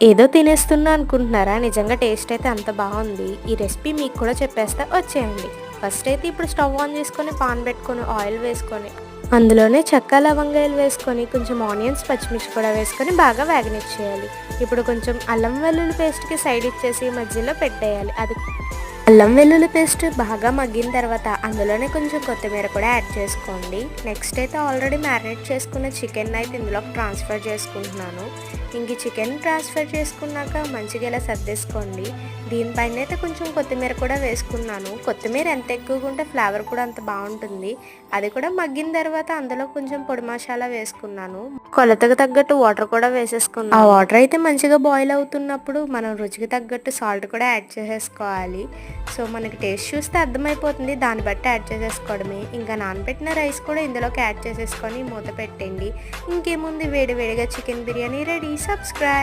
ఏదో తినేస్తున్నా అనుకుంటున్నారా? నిజంగా టేస్ట్ అయితే అంత బాగుంది. ఈ రెసిపీ మీకు కూడా చెప్పేస్తా వచ్చేయండి. ఫస్ట్ అయితే ఇప్పుడు స్టవ్ ఆన్ చేసుకొని పాన్ పెట్టుకొని ఆయిల్ వేసుకొని అందులోనే చెక్క లవంగాయలు వేసుకొని కొంచెం ఆనియన్స్ పచ్చిమిర్చి కూడా వేసుకొని బాగా వేగనిచ్చేయాలి. ఇప్పుడు కొంచెం అల్లం వెల్లుల్లి పేస్ట్కి సైడ్ ఇచ్చేసి మధ్యలో పెట్టేయాలి. అది అల్లం వెల్లుల్లి పేస్ట్ బాగా మగ్గిన తర్వాత అందులోనే కొంచెం కొత్తిమీర కూడా యాడ్ చేసుకోండి. నెక్స్ట్ అయితే ఆల్రెడీ మ్యారినేట్ చేసుకున్న చికెన్ అయితే ఇందులోకి ట్రాన్స్ఫర్ చేసుకుంటున్నాను. ఇంక ఈ చికెన్ ట్రాన్స్ఫర్ చేసుకున్నాక మంచిగా ఇలా సర్దేసుకోండి. దీనిపైన అయితే కొంచెం కొత్తిమీర కూడా వేసుకున్నాను. కొత్తిమీర ఎంత ఎక్కువగా ఉంటే ఫ్లేవర్ కూడా అంత బాగుంటుంది. అది కూడా మగ్గిన తర్వాత అందులో కొంచెం పొడి మసాలా వేసుకున్నాను. కొలతకు తగ్గట్టు వాటర్ కూడా వేసేసుకున్నాను. ఆ వాటర్ అయితే మంచిగా బాయిల్ అవుతున్నప్పుడు మనం రుచికి తగ్గట్టు సాల్ట్ కూడా యాడ్ చేసేసుకోవాలి. సో మనకి టేస్ట్ చూస్తే అర్థమైపోతుంది, దాన్ని బట్టి యాడ్ చేసేసుకోవడమే. ఇంకా నానబెట్టిన రైస్ కూడా ఇందులోకి యాడ్ చేసేసుకొని మూత పెట్టండి. ఇంకేముంది, వేడి వేడిగా చికెన్ బిర్యానీ రెడీ. సబ్స్క్రైబ్.